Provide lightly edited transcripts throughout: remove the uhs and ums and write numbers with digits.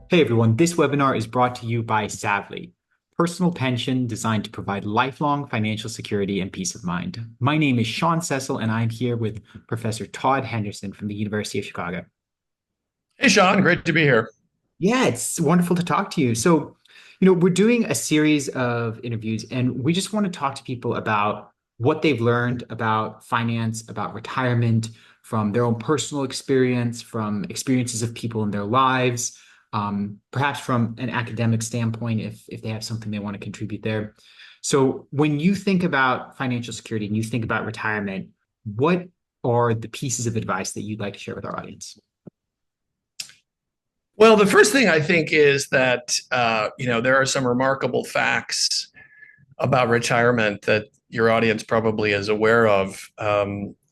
Hey everyone, this webinar is brought to you by Savvly, personal pension designed to provide lifelong financial security and peace of mind. My name is Sean Cecil, and I'm here with Professor Todd Henderson from the University of Chicago. Hey, Sean, great to be here. Yeah, it's wonderful to talk to you. We're doing a series of interviews, and we just want to talk to people about what they've learned about finance, about retirement, from their own personal experience, from experiences of people in their lives, perhaps from an academic standpoint, if they have something they want to contribute there. So, when you think about financial security and you think about retirement, what are the pieces of advice that you'd like to share with our audience? Well, the first thing I think is that there are some remarkable facts about retirement that your audience probably is aware of.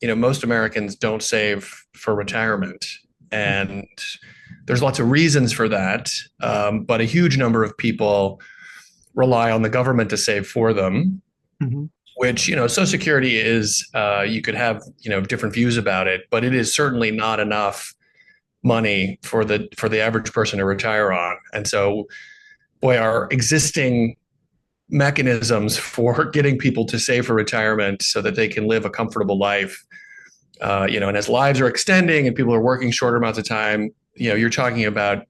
Most Americans don't save for retirement, and there's lots of reasons for that. But a huge number of people rely on the government to save for them. Mhm. Which Social Security is. You could have different views about it, but it is certainly not enough money for the average person to retire on. And so, boy, our existing mechanisms for getting people to save for retirement so that they can live a comfortable life, and as lives are extending and people are working shorter amounts of time, you're talking about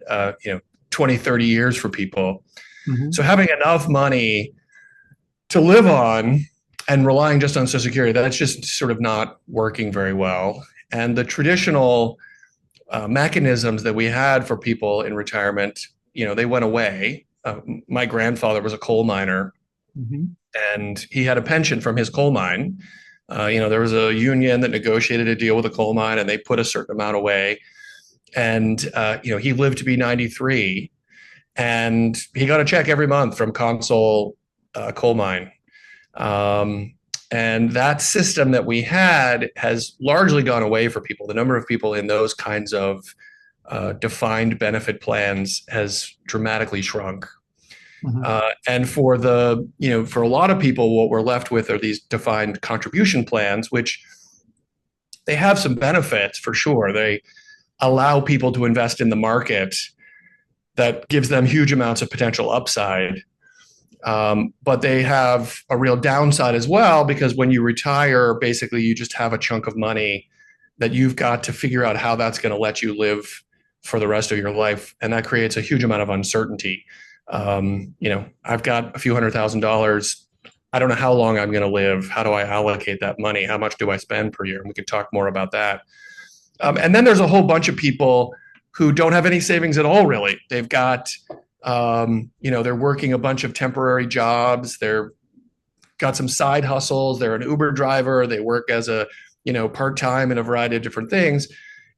20, 30 years for people. Mhm. So having enough money to live on and relying just on Social Security, that's just sort of not working very well. And the traditional mechanisms that we had for people in retirement, they went away. My grandfather was a coal miner, Mhm. and he had a pension from his coal mine. There was a union that negotiated a deal with a coal mine, and they put a certain amount away. And he lived to be 93, and he got a check every month from Consol Coal Mine. Um, and that system that we had has largely gone away for people. The number of people in those kinds of defined benefit plans has dramatically shrunk. Mhm. And for a lot of people, what we're left with are these defined contribution plans, which they have some benefits for sure. They allow people to invest in the market that gives them huge amounts of potential upside. But they have a real downside as well, because when you retire, basically you just have a chunk of money that you've got to figure out how that's going to let you live for the rest of your life. And that creates a huge amount of uncertainty. I've got a few $100,000. I don't know how long I'm going to live. How do I allocate that money? How much do I spend per year? And we can talk more about that. And then there's a whole bunch of people who don't have any savings at all, really. They've got they're working a bunch of temporary jobs. They're got some side hustles. They're an Uber driver. They work as a, part time in a variety of different things.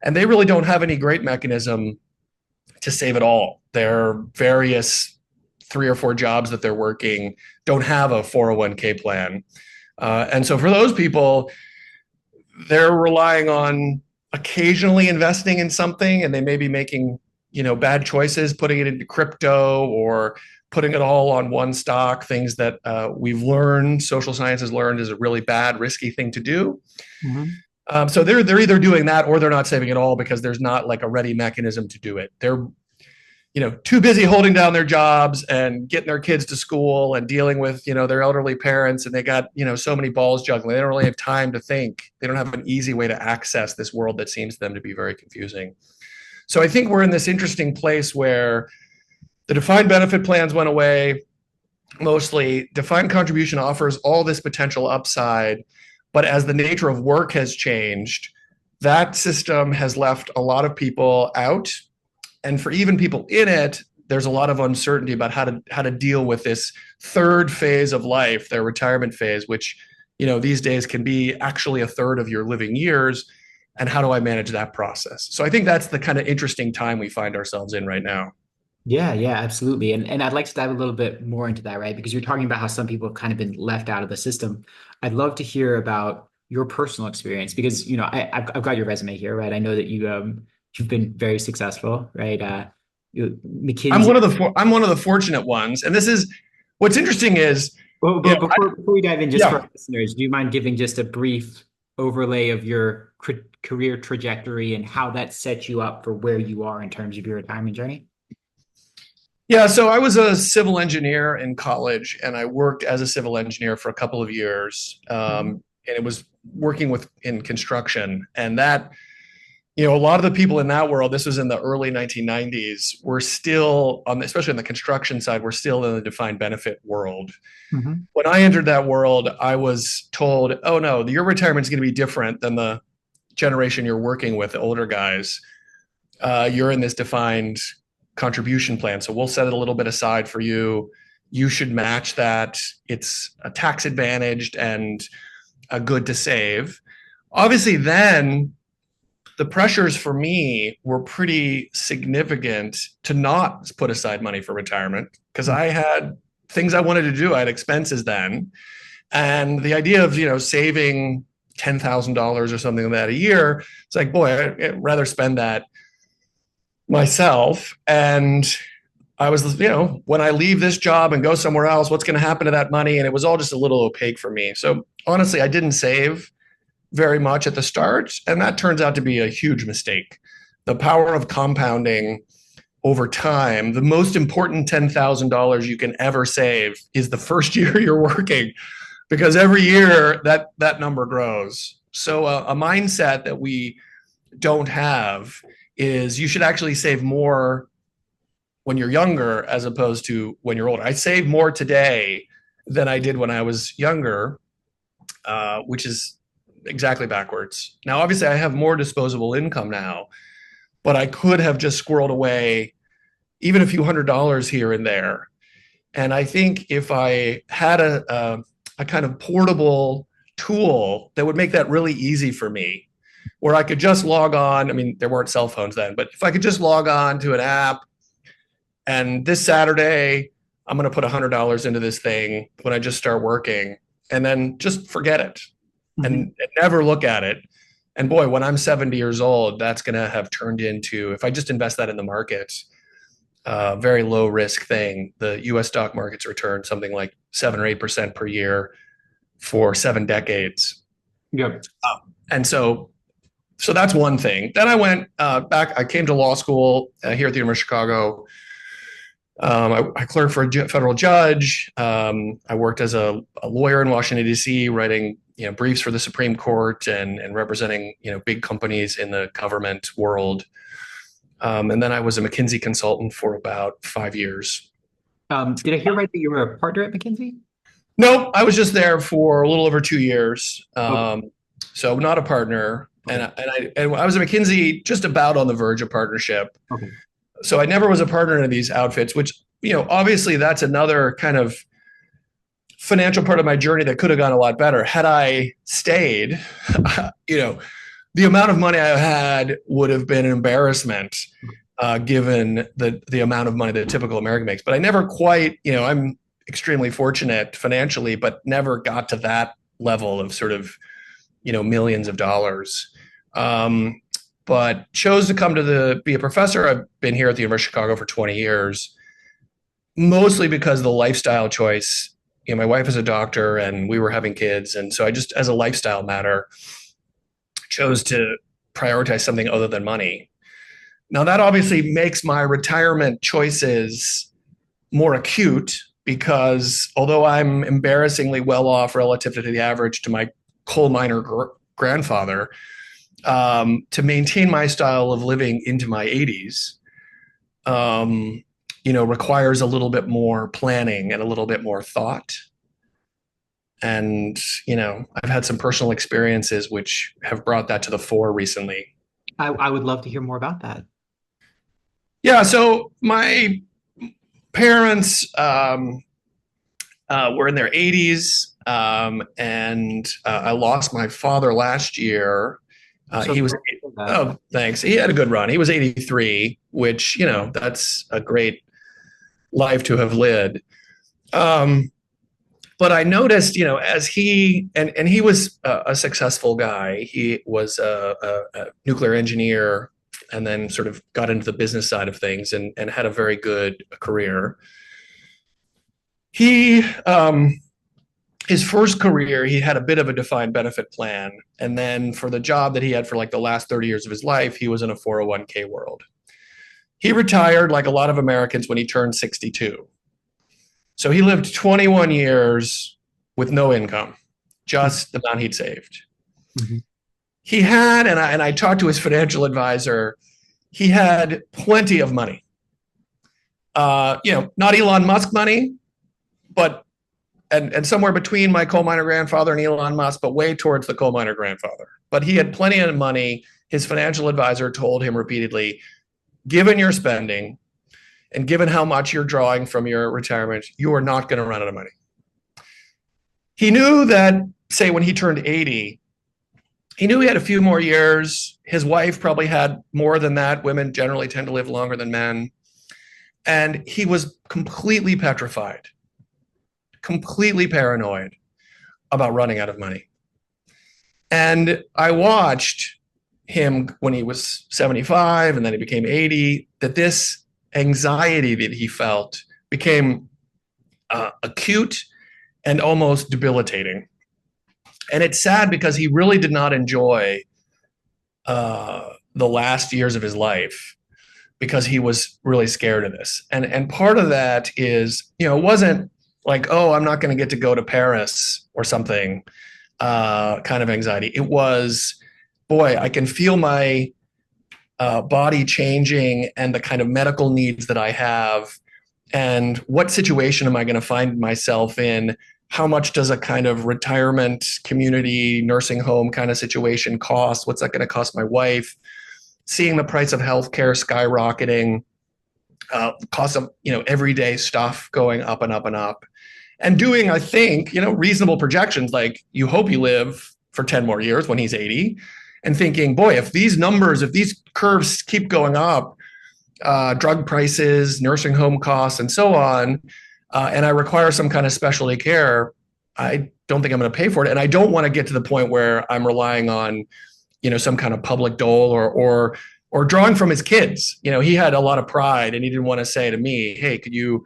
And they really don't have any great mechanism to save at all. Their various 3 or 4 jobs that they're working don't have a 401k plan. And so for those people, they're relying on occasionally investing in something, and they may be making bad choices, putting it into crypto or putting it all on one stock, things that we've learned, social science has learned, is a really bad, risky thing to do. Mhm. So they're either doing that or they're not saving at all because there's not like a ready mechanism to do it. They're too busy holding down their jobs and getting their kids to school and dealing with their elderly parents, and they got so many balls juggling. They don't really have time to think. They don't have an easy way to access this world that seems to them to be very confusing. So I think we're in this interesting place where the defined benefit plans went away. Mostly defined contribution offers all this potential upside, but as the nature of work has changed, that system has left a lot of people out. And for even people in it, there's a lot of uncertainty about how to deal with this third phase of life, their retirement phase, which these days can be actually a third of your living years. And how do I manage that process? So I think that's the kind of interesting time we find ourselves in right now. Yeah, yeah, absolutely. And I'd like to dive a little bit more into that, right? Because you're talking about how some people have kind of been left out of the system. I'd love to hear about your personal experience because, I've got your resume here, right? I know that you've been very successful, right? McKinsey. I'm one of the fortunate ones, and this is what's interesting is, Well, you know, but before we dive in, just for yeah, our listeners, do you mind giving just a brief overlay of your career trajectory and how that set you up for where you are in terms of your retirement journey? Yeah, so I was a civil engineer in college, and I worked as a civil engineer for a couple of years, Mhm. and it was working with in construction, and that a lot of the people in that world, this was in the early 1990s, were still on, especially on the construction side, we're still in the defined benefit world. Mhm. When I entered that world, I was told, "Oh no, your retirement is going to be different than the generation you're working with, the older guys. You're in this defined contribution plan. So we'll set it a little bit aside for you. You should match that. It's a tax advantaged and a good to save." Obviously, then the pressures for me were pretty significant to not put aside money for retirement because I had things I wanted to do. I had expenses then. And the idea of, saving $10,000 or something like that a year, it's like, boy, I'd rather spend that myself. And I was, when I leave this job and go somewhere else, what's going to happen to that money? And it was all just a little opaque for me. So honestly, I didn't save very much at the start. And that turns out to be a huge mistake. The power of compounding over time, the most important $10,000 you can ever save is the first year you're working, because every year that number grows. So a mindset that we don't have is you should actually save more when you're younger as opposed to when you're older. I save more today than I did when I was younger, which is exactly backwards. Now, obviously, I have more disposable income now, but I could have just squirreled away even a few $100s here and there. And I think if I had a kind of portable tool that would make that really easy for me, where I could just log on. I mean, there weren't cell phones then, but if I could just log on to an app and this Saturday, I'm going to put $100 into this thing when I just start working, and then just forget it Mhm. and never look at it. And boy, when I'm 70 years old, that's going to have turned into, if I just invest that in the markets, very low risk thing. The US stock markets return something like 7 or 8% per year for 7 decades. Yep. And so that's one thing. Then I went back, I came to law school here at the University of Chicago. I clerked for a federal judge. I worked as a lawyer in Washington, D.C., writing briefs for the Supreme Court and representing big companies in the government world. And then I was a McKinsey consultant for about 5 years. Did I hear right that you were a partner at McKinsey? Nope, I was just there for a little over 2 years. Okay. So not a partner. Okay. And I was at McKinsey just about on the verge of partnership. Okay. So I never was a partner in these outfits, which, obviously that's another kind of financial part of my journey that could have gone a lot better. Had I stayed, you know, the amount of money I had would have been an embarrassment, given the amount of money that a typical American makes. But I never quite, I'm extremely fortunate financially, but never got to that level of sort of, millions of dollars. But chose to come to be a professor. I've been here at the University of Chicago for 20 years, mostly because of the lifestyle choice. My wife is a doctor and we were having kids. And so I just, as a lifestyle matter, chose to prioritize something other than money. Now, that obviously makes my retirement choices more acute because although I'm embarrassingly well off relative to the average to my coal miner grandfather, to maintain my style of living into my 80s, requires a little bit more planning and a little bit more thought. And, I've had some personal experiences which have brought that to the fore recently. I would love to hear more about that. Yeah. So my parents were in their 80s. And I lost my father last year. So He was, sorry to hear that. oh, thanks. He had a good run. He was 83, which, that's a great life to have lived. But I noticed, as and he was a successful guy. He was a nuclear engineer and then sort of got into the business side of things and had a very good career. He, his first career, he had a bit of a defined benefit plan. And then for the job that he had for like the last 30 years of his life, he was in a 401k world. He retired like a lot of Americans when he turned 62. So he lived 21 years with no income, just the amount he'd saved. Mhm. He had, and I talked to his financial advisor, he had plenty of money. Not Elon Musk money, but and somewhere between my coal miner grandfather and Elon Musk, but way towards the coal miner grandfather. But he had plenty of money. His financial advisor told him repeatedly, given your spending and given how much you're drawing from your retirement, you are not going to run out of money. He knew that, say, when he turned 80, he knew he had a few more years. His wife probably had more than that. Women generally tend to live longer than men. And he was completely petrified, completely paranoid about running out of money. And I watched him when he was 75 and then he became 80, that this anxiety that he felt became acute and almost debilitating. And it's sad because he really did not enjoy the last years of his life because he was really scared of this. And part of that is, it wasn't like, oh, I'm not going to get to go to Paris or something kind of anxiety. It was, boy, I can feel my body changing and the kind of medical needs that I have. And what situation am I going to find myself in? How much does a kind of retirement community nursing home kind of situation cost? What's that going to cost my wife? Seeing the price of healthcare skyrocketing, cost of everyday stuff going up and up and up, and doing, I think, reasonable projections like you hope you live for 10 more years when he's 80, and thinking, boy, if these curves keep going up, drug prices, nursing home costs, and so on, and I require some kind of specialty care, I don't think I'm going to pay for it. And I don't want to get to the point where I'm relying on, some kind of public dole or drawing from his kids. He had a lot of pride and he didn't want to say to me, hey, could you,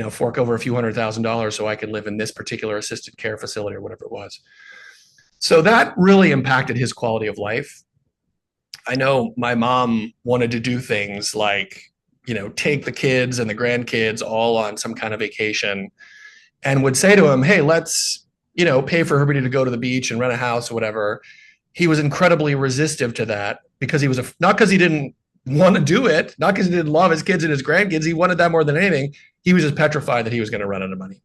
fork over a few $100,000 so I can live in this particular assisted care facility or whatever it was. So that really impacted his quality of life. I know my mom wanted to do things like, take the kids and the grandkids all on some kind of vacation and would say to him, hey, let's, pay for everybody to go to the beach and rent a house or whatever. He was incredibly resistive to that because not because he didn't want to do it, not because he didn't love his kids and his grandkids. He wanted that more than anything. He was just petrified that he was going to run out of money.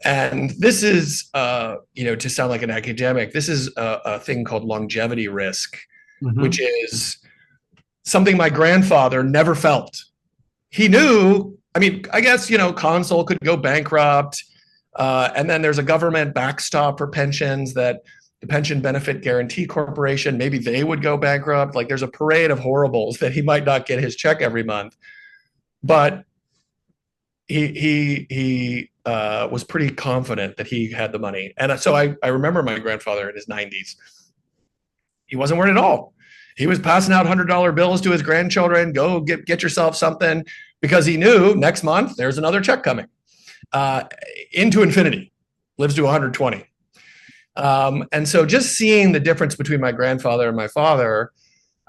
And this is, to sound like an academic, this is a thing called longevity risk, which is something my grandfather never felt. He knew, I guess, Consul could go bankrupt. And then there's a government backstop for pensions that the Pension Benefit Guaranty Corporation, maybe they would go bankrupt. Like there's a parade of horribles that he might not get his check every month. But he was pretty confident that he had the money. And so I remember my grandfather in his 90s. He wasn't worried at all. He was passing out $100 bills to his grandchildren. Go get yourself something, because he knew next month there's another check coming into infinity. Lives to 120. And so just seeing the difference between my grandfather and my father.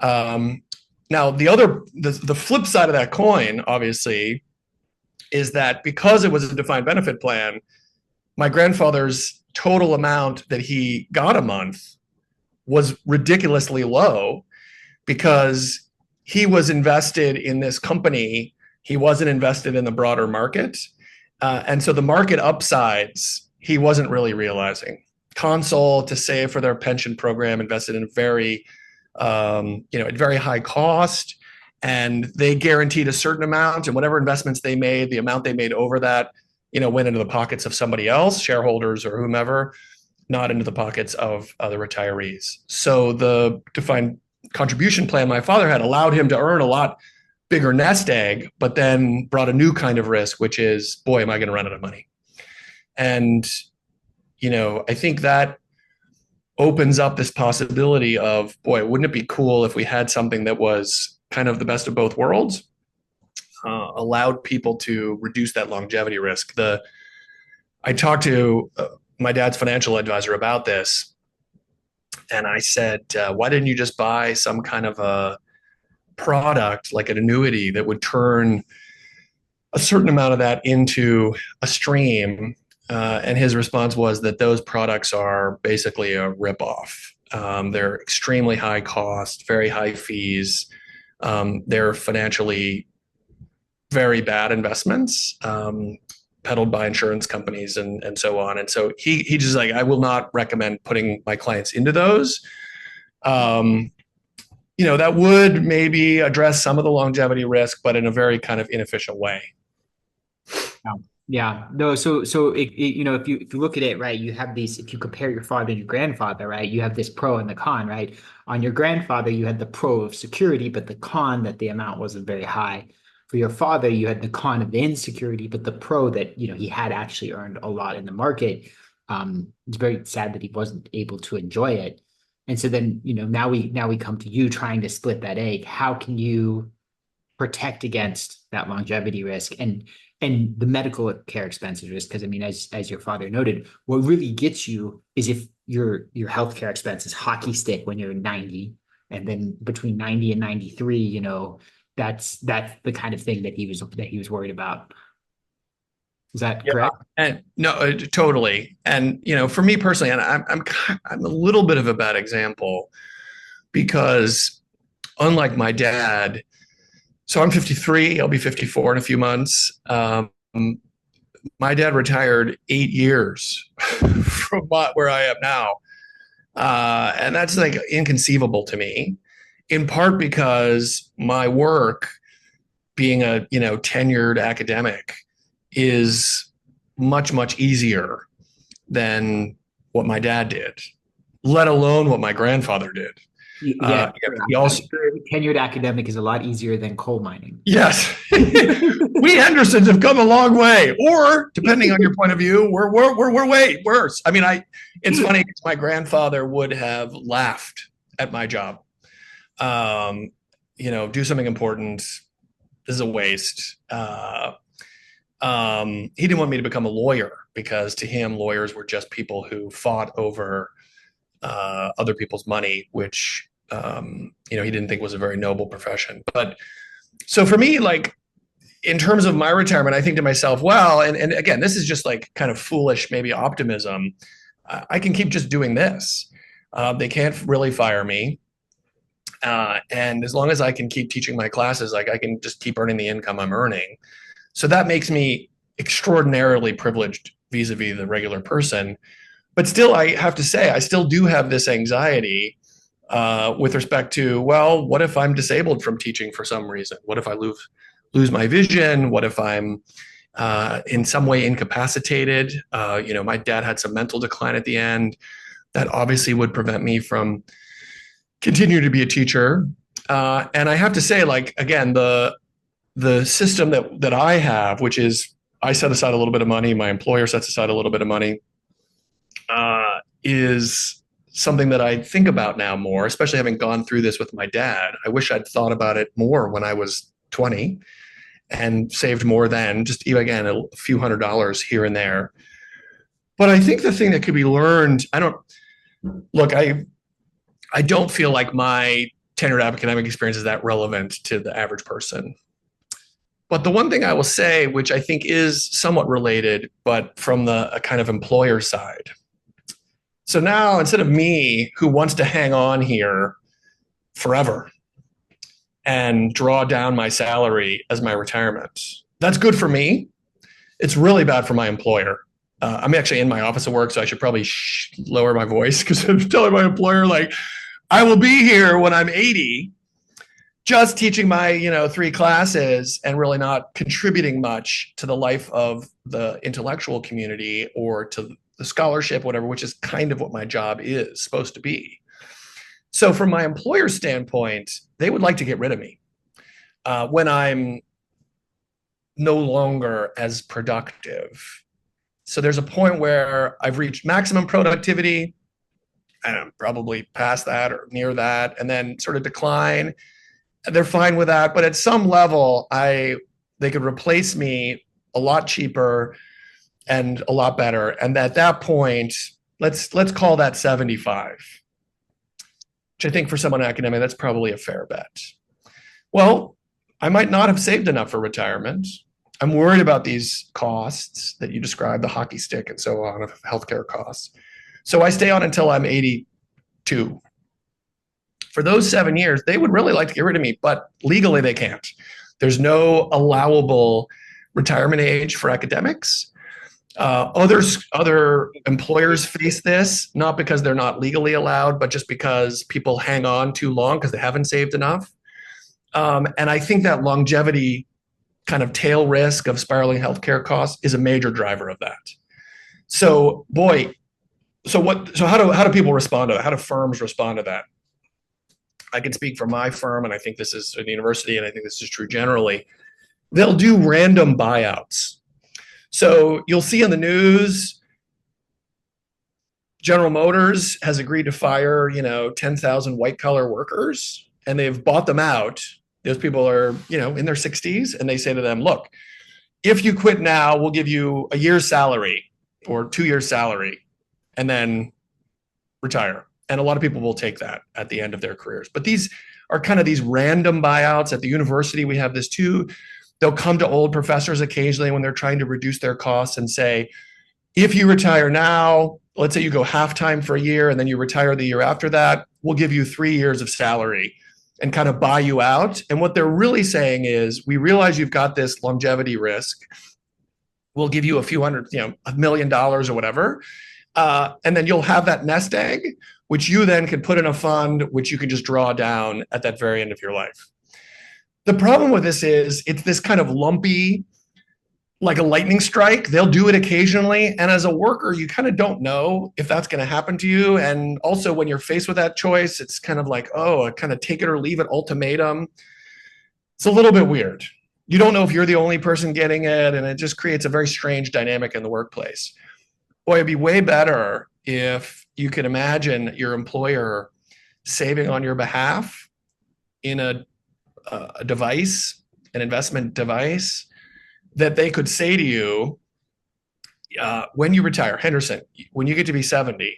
Now the flip side of that coin, obviously, is that because it was a defined benefit plan, my grandfather's total amount that he got a month was ridiculously low because he was invested in this company. He wasn't invested in the broader market. And so the market upsides, he wasn't really realizing. Consul, to save for their pension program, invested in at very high cost, and they guaranteed a certain amount, and whatever investments they made, the amount they made over that, went into the pockets of somebody else, shareholders or whomever, not into the pockets of the retirees. So the defined contribution plan my father had allowed him to earn a lot bigger nest egg, but then brought a new kind of risk, which is, boy, am I going to run out of money? And, I think that opens up this possibility of, boy, wouldn't it be cool if we had something that was kind of the best of both worlds, allowed people to reduce that longevity risk. I talked to my dad's financial advisor about this, and I said, why didn't you just buy some kind of product like an annuity that would turn a certain amount of that into a stream. And his response was that those products are basically a ripoff. They're extremely high cost, very high fees. They're financially very bad investments, peddled by insurance companies and so on. And so he just like, I will not recommend putting my clients into those. Um, that would maybe address some of the longevity risk, but in a very kind of inefficient way. Yeah. Yeah. No, so if you look at it, right, you have these, if you compare your father and your grandfather, right, you have this pro and the con, right? On your grandfather, you had the pro of security, but the con that the amount wasn't very high. For your father, you had the con of the insecurity, but the pro that, he had actually earned a lot in the market. It's very sad that he wasn't able to enjoy it. And so then, now we come to you trying to split that egg. How can you protect against that longevity risk and the medical care expenses risk? Because I mean, as your father noted, what really gets you is if your healthcare expenses hockey stick when you're 90, and then between 90 and 93, that's the kind of thing that he was worried about. Is that Yeah, correct? and no, totally. And for me personally, and I'm a little bit of a bad example because unlike my dad, so I'm 53. I'll be 54 in a few months. My dad retired 8 years from where I am now, and that's like inconceivable to me. In part because my work, being a tenured academic, is much easier than what my dad did, let alone what my grandfather did. Yeah, sure. He I'm also, sure tenured academic is a lot easier than coal mining. yes, we Hendersons have come a long way, or depending on your point of view, we're way worse. I mean, it's funny because my grandfather would have laughed at my job. Do something important. This is a waste. He didn't want me to become a lawyer because to him, lawyers were just people who fought over other people's money, which he didn't think was a very noble profession. But so for me, like in terms of my retirement, I think to myself, well, and again, this is just like kind of foolish, maybe optimism. I can keep just doing this. They can't really fire me. And as long as I can keep teaching my classes, like I can just keep earning the income I'm earning. So that makes me extraordinarily privileged vis-a-vis the regular person. But still, I have to say, I still do have this anxiety with respect to, well, what if I'm disabled from teaching for some reason? What if I lose my vision? What if I'm in some way incapacitated? My dad had some mental decline at the end. That obviously would prevent me from continuing to be a teacher. And I have to say, like, again, the system that I have, which is I set aside a little bit of money, my employer sets aside a little bit of money, is something that I think about now more, especially having gone through this with my dad. I wish I'd thought about it more when I was 20 and saved more then, just even again, a few $100s here and there. But I think the thing that could be learned, I don't feel like my tenured academic experience is that relevant to the average person. But the one thing I will say, which I think is somewhat related, but from a kind of employer side. So now instead of me who wants to hang on here forever and draw down my salary as my retirement, that's good for me. It's really bad for my employer. I'm actually in my office at work, so I should probably lower my voice because I'm telling my employer, like, I will be here when I'm 80, just teaching my 3 classes and really not contributing much to the life of the intellectual community or to the scholarship, whatever, which is kind of what my job is supposed to be. So from my employer's standpoint, they would like to get rid of me when I'm no longer as productive. So there's a point where I've reached maximum productivity and I'm probably past that or near that, and then sort of decline. They're fine with that. But at some level, they could replace me a lot cheaper and a lot better. And at that point, let's call that 75, which I think for someone academic, that's probably a fair bet. Well, I might not have saved enough for retirement. I'm worried about these costs that you described, the hockey stick and so on of healthcare costs. So I stay on until I'm 82. For those 7 years, they would really like to get rid of me, but legally they can't. There's no allowable retirement age for academics. Other employers face this, not because they're not legally allowed, but just because people hang on too long because they haven't saved enough. And I think that longevity kind of tail risk of spiraling healthcare costs is a major driver of that. So, boy, how do people respond to that? How do firms respond to that? I can speak for my firm, and I think this is in the university, and I think this is true generally. They'll do random buyouts. So you'll see in the news, General Motors has agreed to fire, 10,000 white collar workers, and they've bought them out. Those people are, in their 60s, and they say to them, look, if you quit now, we'll give you a year's salary or 2 years salary and then retire. And a lot of people will take that at the end of their careers. But these are kind of these random buyouts. At the university, we have this too. They'll come to old professors occasionally when they're trying to reduce their costs and say, if you retire now, let's say you go half-time for a year and then you retire the year after that, we'll give you 3 years of salary and kind of buy you out. And what they're really saying is, we realize you've got this longevity risk. We'll give you a few hundred, $1 million or whatever. And then you'll have that nest egg, which you then can put in a fund, which you can just draw down at that very end of your life. The problem with this is it's this kind of lumpy, like a lightning strike. They'll do it occasionally. And as a worker, you kind of don't know if that's going to happen to you. And also when you're faced with that choice, it's kind of like, a kind of take it or leave it ultimatum. It's a little bit weird. You don't know if you're the only person getting it. And it just creates a very strange dynamic in the workplace. Boy, it'd be way better if you could imagine your employer saving on your behalf in a device, an investment device, that they could say to you, when you retire, Henderson, when you get to be 70,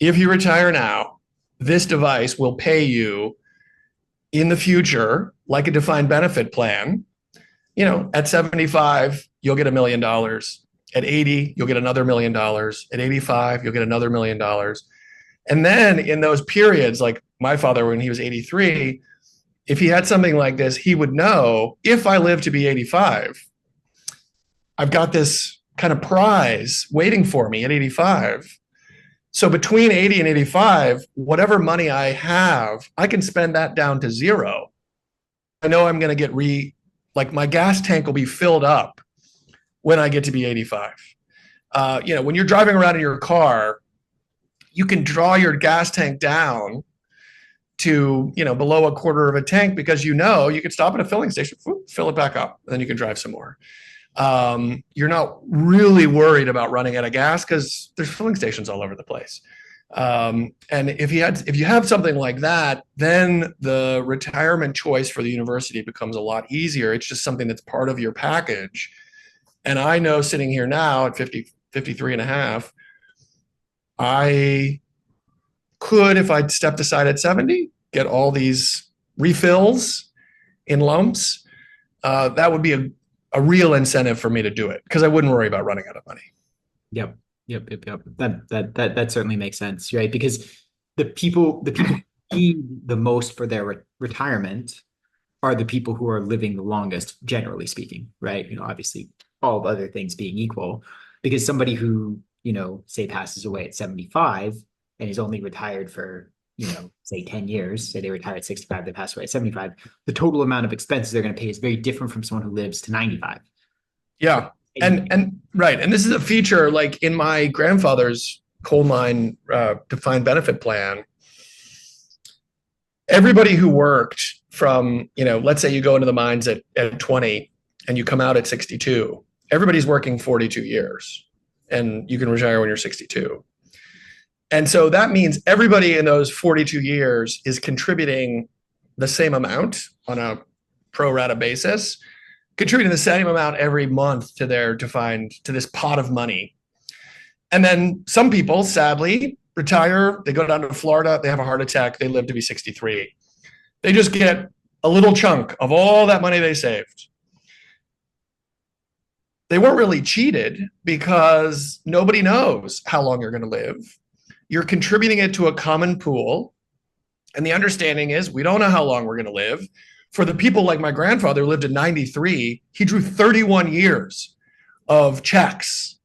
if you retire now, this device will pay you in the future, like a defined benefit plan. At 75, you'll get $1 million. At 80, you'll get another $1 million. At 85, you'll get another $1 million. And then in those periods, like my father, when he was 83, if he had something like this, he would know, if I live to be 85, I've got this kind of prize waiting for me at 85. So between 80 and 85, whatever money I have, I can spend that down to zero. I know I'm going to get like my gas tank will be filled up when I get to be 85. When you're driving around in your car, you can draw your gas tank down to, below a quarter of a tank, because you can stop at a filling station, fill it back up, and then you can drive some more. You're not really worried about running out of gas because there's filling stations all over the place. And if you have something like that, then the retirement choice for the university becomes a lot easier. It's just something that's part of your package. And I know, sitting here now at 53 and a half, I could, if I'd stepped aside at 70, get all these refills in lumps. That would be a real incentive for me to do it, because I wouldn't worry about running out of money. Yep. That certainly makes sense, right? Because the people who need the most for their retirement are the people who are living the longest, generally speaking, right? Obviously, all other things being equal, because somebody who, say passes away at 75 and is only retired for, say 10 years, say they retire at 65, they pass away at 75, the total amount of expenses they're going to pay is very different from someone who lives to 95. Yeah. And right. And this is a feature, like in my grandfather's coal mine defined benefit plan. Everybody who worked from, let's say you go into the mines at 20 and you come out at 62, everybody's working 42 years and you can retire when you're 62. And so that means everybody in those 42 years is contributing the same amount on a pro rata basis, contributing the same amount every month to this pot of money. And then some people, sadly, retire, they go down to Florida, they have a heart attack, they live to be 63. They just get a little chunk of all that money they saved. They weren't really cheated because nobody knows how long you're going to live. You're contributing it to a common pool. And the understanding is we don't know how long we're going to live. For the people like my grandfather who lived at 93, he drew 31 years of checks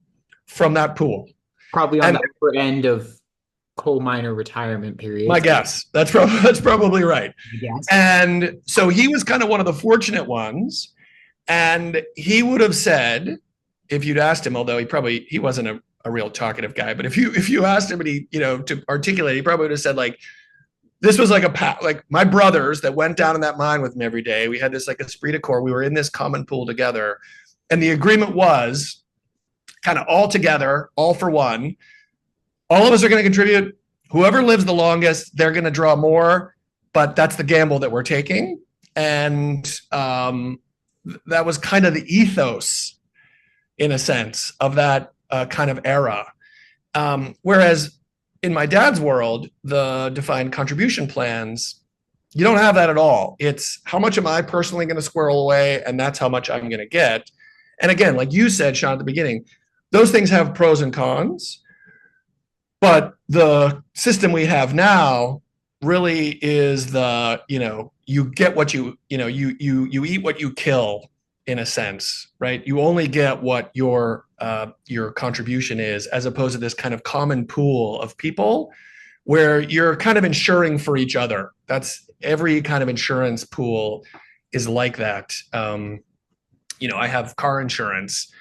from that pool. Probably on And the upper end of coal miner retirement my periods, guess, that's probably right. I guess. And so he was kind of one of the fortunate ones. And he would have said, if you'd asked him, although he wasn't a real talkative guy, but if you asked him and he, to articulate, he probably would have said like, this was like like my brothers that went down in that mine with me every day. We had this like esprit de corps. We were in this common pool together. And the agreement was kind of all together, all for one. All of us are going to contribute. Whoever lives the longest, they're going to draw more, but that's the gamble that we're taking. And that was kind of the ethos, in a sense, of that kind of era. Whereas in my dad's world, the defined contribution plans, you don't have that at all. It's how much am I personally going to squirrel away, and that's how much I'm going to get. And again, like you said, Sean, at the beginning, those things have pros and cons. But the system we have now really is you get what you eat what you kill, in a sense, right? You only get what your contribution is, as opposed to this kind of common pool of people where you're kind of insuring for each other. That's every kind of insurance pool is like that. I have car insurance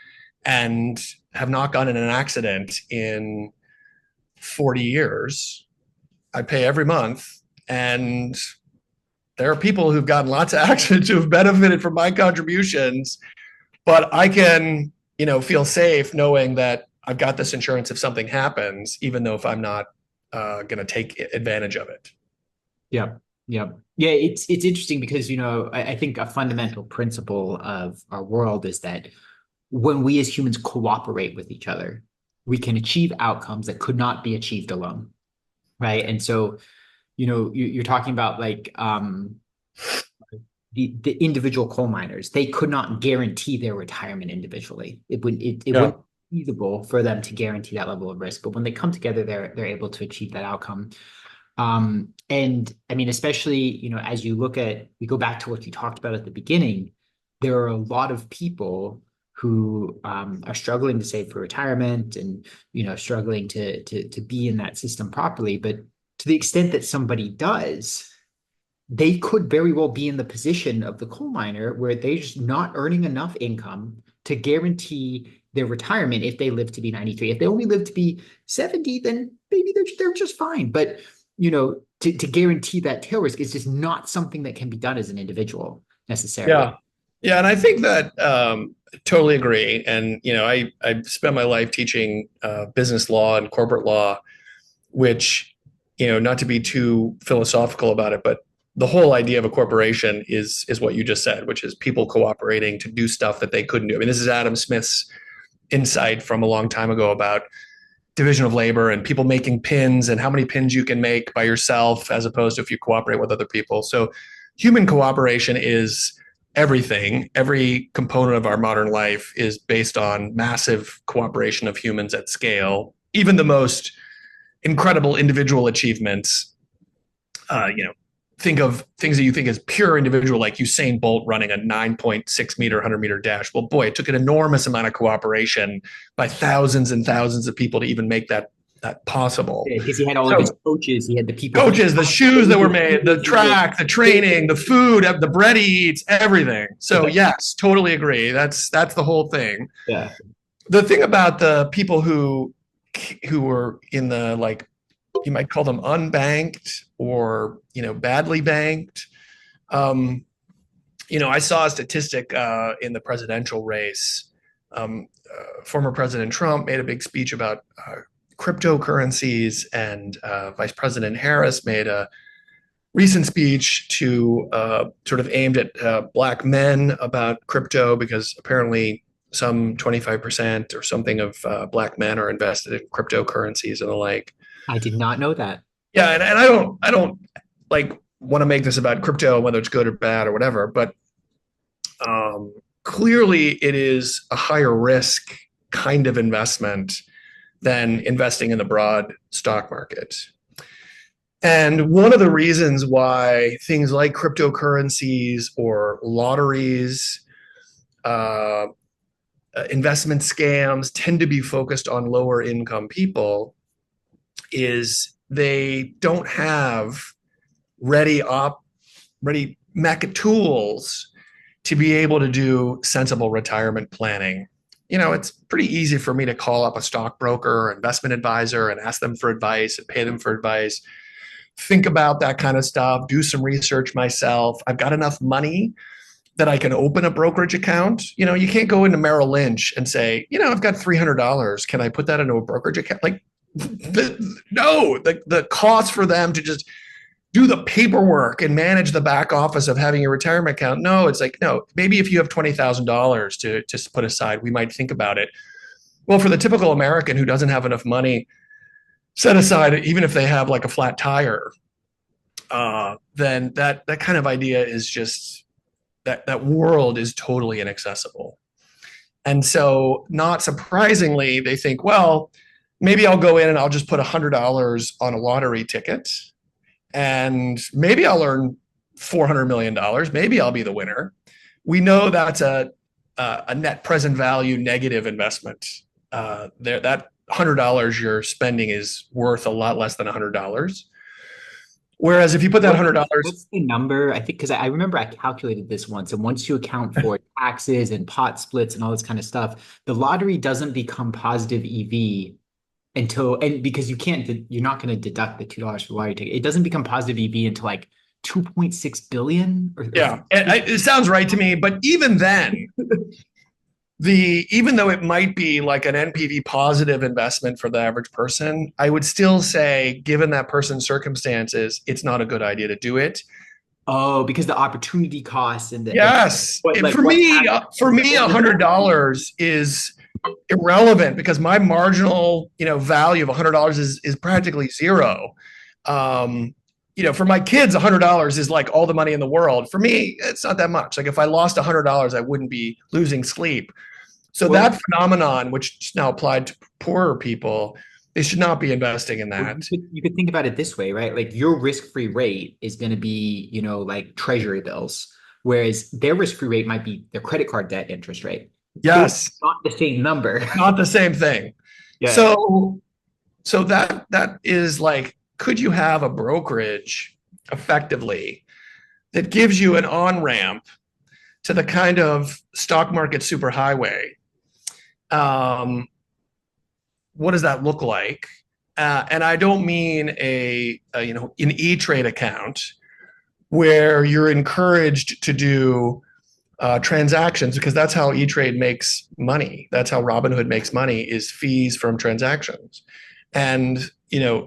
and have not gotten in an accident in 40 years. I pay every month, and there are people who've gotten lots of accidents who have benefited from my contributions, but I can, feel safe knowing that I've got this insurance if something happens, even though if I'm not going to take advantage of it. Yeah. Yeah. Yeah. It's interesting because, I think a fundamental principle of our world is that when we as humans cooperate with each other, we can achieve outcomes that could not be achieved alone. Right. And so, you're talking about like the individual coal miners. They could not guarantee their retirement individually. It Yeah. wouldn't be feasible for them to guarantee that level of risk. But when they come together, they're able to achieve that outcome. And I mean, especially, as we go back to what you talked about at the beginning, there are a lot of people who are struggling to save for retirement and, struggling to be in that system properly. But to the extent that somebody does, they could very well be in the position of the coal miner where they're just not earning enough income to guarantee their retirement if they live to be 93. If they only live to be 70, then maybe they're just fine. But to guarantee that tail risk is just not something that can be done as an individual necessarily. Yeah. Yeah. And I think that totally agree. And, I spent my life teaching business law and corporate law, which, not to be too philosophical about it, but the whole idea of a corporation is what you just said, which is people cooperating to do stuff that they couldn't do. I mean, this is Adam Smith's insight from a long time ago about division of labor and people making pins and how many pins you can make by yourself as opposed to if you cooperate with other people. So human cooperation is everything. Every component of our modern life is based on massive cooperation of humans at scale. Even the most incredible individual achievements, think of things that you think is pure individual, like Usain Bolt running a 9.6 meter, 100-meter dash. Well, boy, it took an enormous amount of cooperation by thousands and thousands of people to even make that possible. Because he had all of his coaches, he had the people. Coaches, the shoes that were made, the track, the training, the food, the bread he eats, everything. So yes, totally agree. That's the whole thing. Yeah. The thing about the people who were in the, like, you might call them unbanked or, badly banked. I saw a statistic in the presidential race. Former President Trump made a big speech about cryptocurrencies, and Vice President Harris made a recent speech to sort of aimed at Black men about crypto, because apparently some 25% or something of Black men are invested in cryptocurrencies and the like. I did not know that. Yeah, and I don't like want to make this about crypto, whether it's good or bad or whatever, but clearly it is a higher risk kind of investment than investing in the broad stock market. And one of the reasons why things like cryptocurrencies or lotteries, uh, investment scams tend to be focused on lower income people is they don't have ready mech tools to be able to do sensible retirement planning. It's pretty easy for me to call up a stockbroker or investment advisor and ask them for advice and pay them for advice. Think about that kind of stuff, do some research myself. I've got enough money that I can open a brokerage account. You can't go into Merrill Lynch and say, I've got $300. Can I put that into a brokerage account? Like, no, the cost for them to just do the paperwork and manage the back office of having a retirement account. No, it's like, no, maybe if you have $20,000 to just put aside, we might think about it. Well, for the typical American who doesn't have enough money set aside, even if they have like a flat tire, then that kind of idea is just that world is totally inaccessible. And so, not surprisingly, they think, well, maybe I'll go in and I'll just put $100 on a lottery ticket, and maybe I'll earn $400 million. Maybe I'll be the winner. We know that's a net present value negative investment. That $100 you're spending is worth a lot less than $100. Whereas if you put that $100, what's the number? I think because I remember I calculated this once, and once you account for taxes and pot splits and all this kind of stuff, the lottery doesn't become positive EV and because you're not going to deduct the $2 for the lottery ticket. It doesn't become positive EV until like 2.6 billion. Yeah, it sounds right to me. But even then, even though it might be like an NPV positive investment for the average person, I would still say, given that person's circumstances, it's not a good idea to do it. Oh, because the opportunity costs and yes, for me, $100 is irrelevant because my marginal, value of $100 is practically zero. For my kids, $100 is like all the money in the world. For me, it's not that much. Like if I lost $100, I wouldn't be losing sleep. So that phenomenon, which is now applied to poorer people, they should not be investing in that. You could think about it this way, right? Like your risk-free rate is going to be, like treasury bills, whereas their risk-free rate might be their credit card debt interest rate. Yes. So it's not the same number. Not the same thing. Yeah. So that is like, could you have a brokerage effectively that gives you an on-ramp to the kind of stock market superhighway? What does that look like? And I don't mean an E-Trade account where you're encouraged to do transactions, because that's how E-Trade makes money. That's how Robinhood makes money, is fees from transactions. And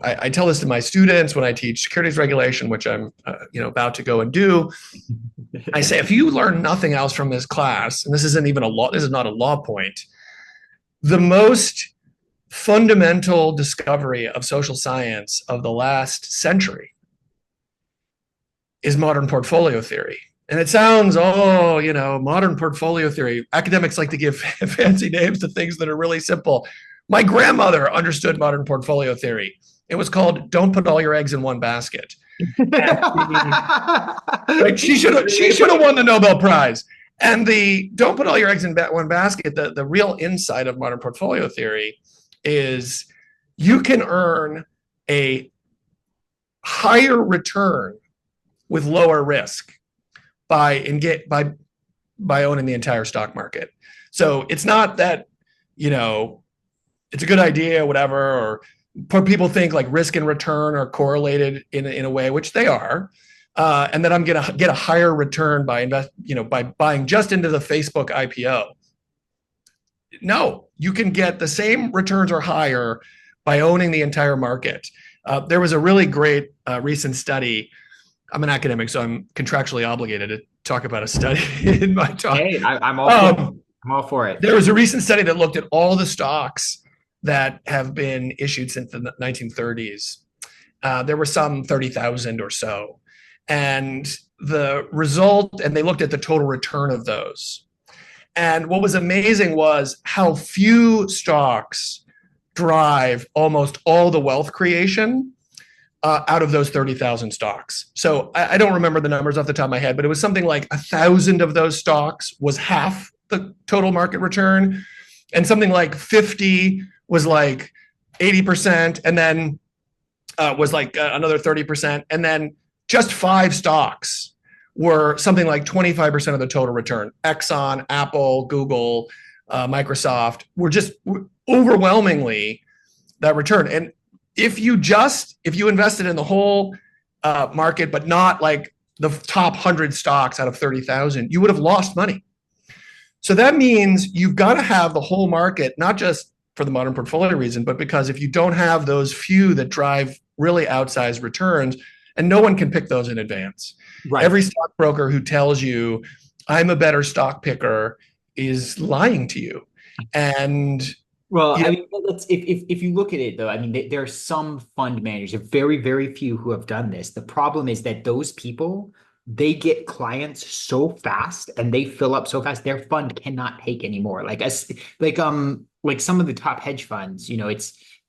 I tell this to my students when I teach securities regulation, which I'm about to go and do. I say, if you learn nothing else from this class, and this isn't even a law, this is not a law point, the most fundamental discovery of social science of the last century is modern portfolio theory. And it sounds, modern portfolio theory. Academics like to give fancy names to things that are really simple. My grandmother understood modern portfolio theory. It was called "Don't put all your eggs in one basket." Right? She should have won the Nobel Prize. And the "Don't put all your eggs in one basket," the real insight of modern portfolio theory is you can earn a higher return with lower risk by owning the entire stock market. So it's not that, it's a good idea, whatever, or people think like risk and return are correlated in a way, which they are. And then I'm going to get a higher return by buying just into the Facebook IPO. No, you can get the same returns or higher by owning the entire market. There was a really great recent study. I'm an academic, so I'm contractually obligated to talk about a study in my talk. Hey, I'm all for it. There was a recent study that looked at all the stocks that have been issued since the 1930s. There were some 30,000 or so. and the result, and they looked at the total return of those. And what was amazing was how few stocks drive almost all the wealth creation out of those 30,000 stocks. So I don't remember the numbers off the top of my head, but it was something like 1,000 of those stocks was half the total market return, and something like 50 was like 80%, and then was like another 30%, and then just 5 stocks were something like 25% of the total return. Exxon, Apple, Google, Microsoft were just overwhelmingly that return. And if you invested in the whole market, but not like the top 100 stocks out of 30,000, you would have lost money. So that means you've got to have the whole market, not just for the modern portfolio reason, but because if you don't have those few that drive really outsized returns, and no one can pick those in advance. Right. Every stockbroker who tells you I'm a better stock picker is lying to you. And well, I mean, if you look at it though, I mean, there are some fund managers, very, very few who have done this. The problem is that those people, they get clients so fast and they fill up so fast, their fund cannot take anymore. Like some of the top hedge funds,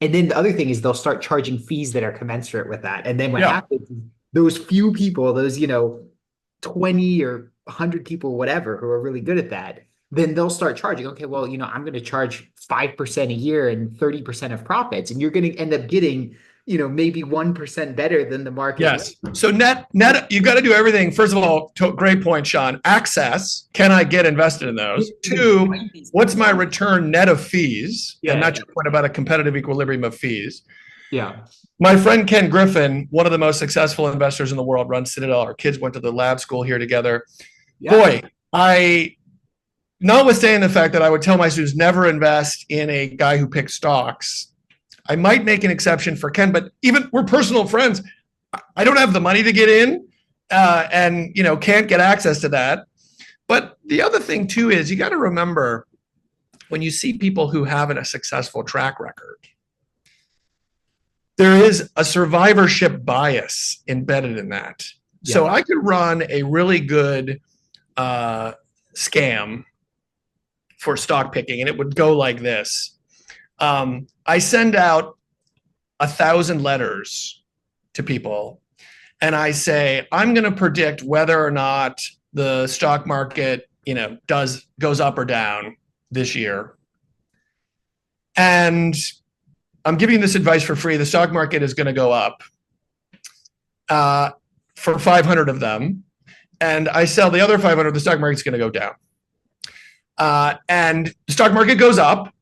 and then the other thing is they'll start charging fees that are commensurate with that. And then what happens is those few people, those, 20 or 100 people, whatever, who are really good at that, then they'll start charging. Okay, well, I'm going to charge 5% a year and 30% of profits. And you're going to end up getting, maybe 1% better than the market. Yes. So net, you got to do everything. First of all, great point, Sean. Access. Can I get invested in those? 2, what's my return net of fees? Yeah. And not your point about a competitive equilibrium of fees. Yeah. My friend Ken Griffin, one of the most successful investors in the world, runs Citadel. Our kids went to the lab school here together. Yeah. Boy, notwithstanding the fact that I would tell my students never invest in a guy who picks stocks, I might make an exception for Ken, but even we're personal friends. I don't have the money to get in and, can't get access to that. But the other thing too is you got to remember when you see people who have a successful track record, there is a survivorship bias embedded in that. Yeah. So I could run a really good scam for stock picking, and it would go like this. I send out 1,000 letters to people, and I say, I'm going to predict whether or not the stock market, goes up or down this year. And I'm giving this advice for free. The stock market is going to go up for 500 of them. And I sell the other 500, the stock market's going to go down. And the stock market goes up.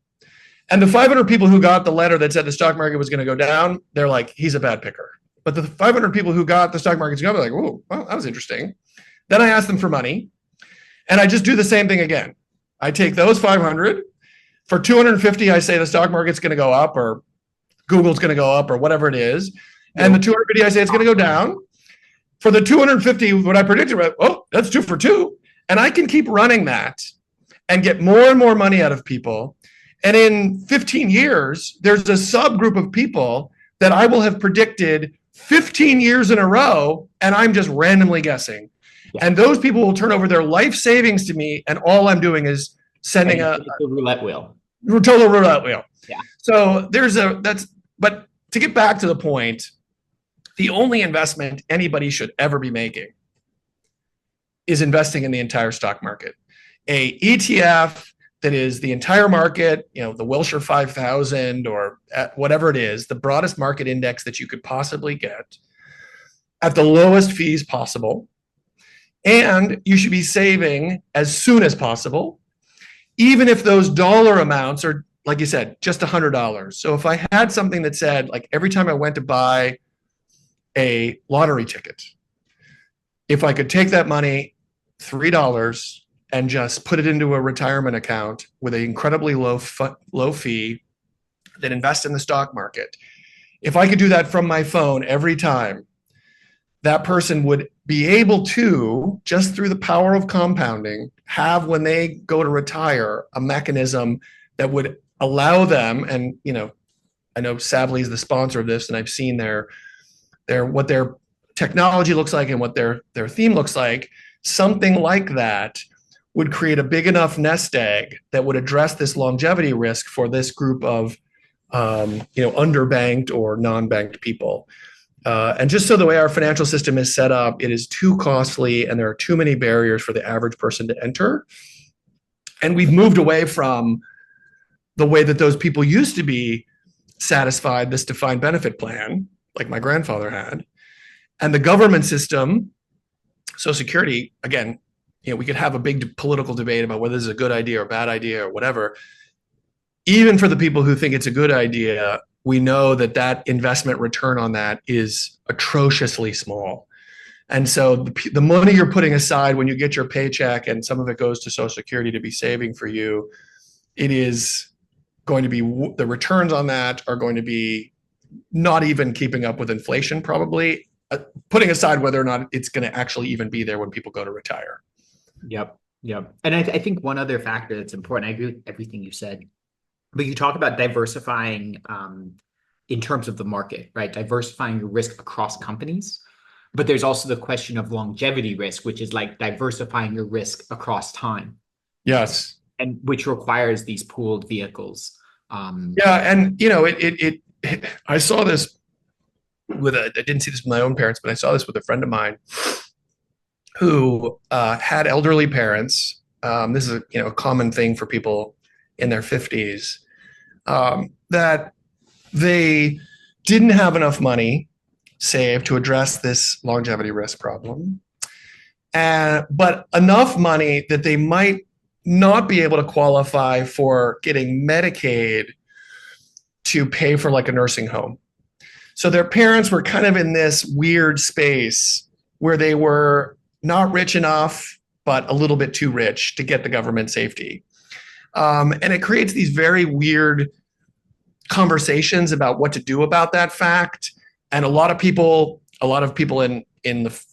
And the 500 people who got the letter that said the stock market was going to go down, they're like, he's a bad picker. But the 500 people who got the stock market's going to go, they're like, whoa, well, that was interesting. Then I ask them for money. And I just do the same thing again. I take those 500. For 250, I say the stock market's going to go up, or Google's going to go up, or whatever it is. And the 250, I say it's going to go down. For the 250, what I predicted, oh, that's 2 for 2. And I can keep running that and get more and more money out of people. And in 15 years, there's a subgroup of people that I will have predicted 15 years in a row, and I'm just randomly guessing. Yeah. And those people will turn over their life savings to me, and all I'm doing is sending a roulette wheel. Total roulette wheel. Yeah. So but to get back to the point, the only investment anybody should ever be making is investing in the entire stock market. A ETF that is the entire market, the Wilshire 5000 or whatever it is, the broadest market index that you could possibly get at the lowest fees possible. And you should be saving as soon as possible, even if those dollar amounts are, like you said, just $100. So if I had something that said, like every time I went to buy a lottery ticket, if I could take that money, $3, and just put it into a retirement account with an incredibly low fee that invest in the stock market. If I could do that from my phone every time, that person would be able to, just through the power of compounding, have, when they go to retire, a mechanism that would allow them, and I know Savvly is the sponsor of this, and I've seen what their technology looks like and what their theme looks like, something like that would create a big enough nest egg that would address this longevity risk for this group of underbanked or non-banked people. And just so the way our financial system is set up, it is too costly and there are too many barriers for the average person to enter. And we've moved away from the way that those people used to be satisfied, this defined benefit plan, like my grandfather had. And the government system, Social Security, again, we could have a big political debate about whether this is a good idea or a bad idea or whatever. Even for the people who think it's a good idea, we know that that investment return on that is atrociously small. And so the money you're putting aside when you get your paycheck, and some of it goes to Social Security to be saving for you, it is going to be, the returns on that are going to be not even keeping up with inflation, probably, putting aside whether or not it's going to actually even be there when people go to retire. Yep. Yep. And I think one other factor that's important, I agree with everything you said, but you talk about diversifying in terms of the market, right? Diversifying your risk across companies. But there's also the question of longevity risk, which is like diversifying your risk across time. Yes. And which requires these pooled vehicles. Yeah. And, I saw this I didn't see this with my own parents, but I saw this with a friend of mine who had elderly parents. This is a common thing for people in their 50s, that they didn't have enough money saved to address this longevity risk problem, but enough money that they might not be able to qualify for getting Medicaid to pay for like a nursing home. So their parents were kind of in this weird space where they were not rich enough, but a little bit too rich to get the government safety. And it creates these very weird conversations about what to do about that fact. And a lot of people in the,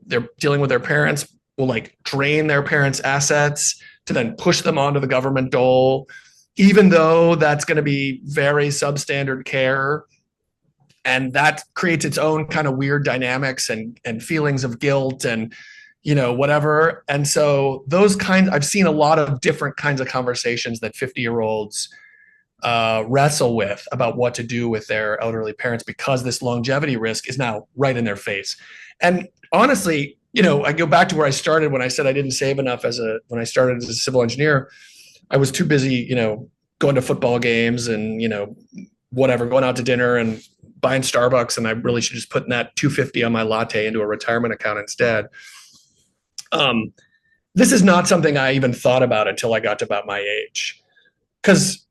they're dealing with their parents will like drain their parents' assets to then push them onto the government dole, even though that's going to be very substandard care. And that creates its own kind of weird dynamics and feelings of guilt and, whatever. And so I've seen a lot of different kinds of conversations that 50-year-olds wrestle with about what to do with their elderly parents because this longevity risk is now right in their face. And honestly, I go back to where I started when I said I didn't save enough when I started as a civil engineer. I was too busy, going to football games and, whatever, going out to dinner and buying Starbucks, and I really should just put that $2.50 on my latte into a retirement account instead. This is not something I even thought about until I got to about my age, because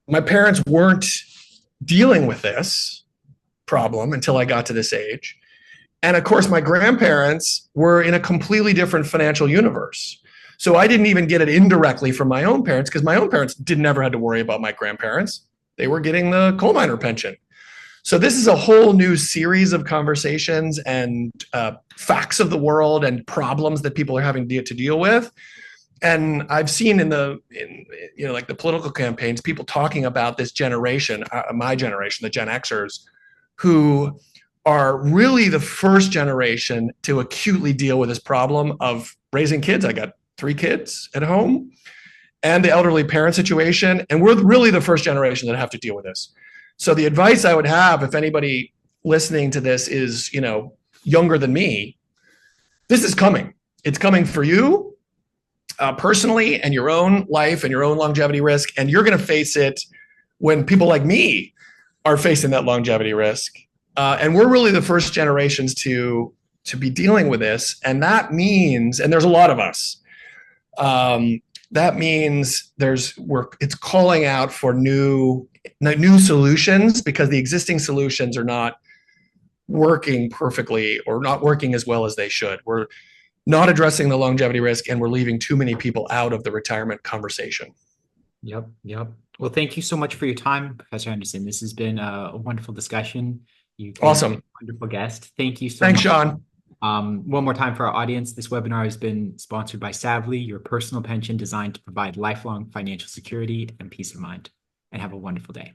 my parents weren't dealing with this problem until I got to this age. And of course, my grandparents were in a completely different financial universe. So I didn't even get it indirectly from my own parents, because my own parents never had to worry about my grandparents. They were getting the coal miner pension. So this is a whole new series of conversations and facts of the world and problems that people are having to deal with. And I've seen in the political campaigns, people talking about this generation, my generation, the Gen Xers, who are really the first generation to acutely deal with this problem of raising kids. I got 3 kids at home and the elderly parent situation. And we're really the first generation that have to deal with this. So the advice I would have, if anybody listening to this is, younger than me, this is coming. It's coming for you personally, and your own life and your own longevity risk. And you're going to face it when people like me are facing that longevity risk. And we're really the first generations to be dealing with this. And that means, and there's a lot of us, that means it's calling out for new solutions, because the existing solutions are not working perfectly or not working as well as they should. We're not addressing the longevity risk, and we're leaving too many people out of the retirement conversation. Yep. Well, thank you so much for your time, Professor Henderson. This has been a wonderful discussion. You've been Awesome. a wonderful guest. Thank you so Thanks, much. Sean. One more time for our audience, this webinar has been sponsored by Savvly, your personal pension designed to provide lifelong financial security and peace of mind. And have a wonderful day.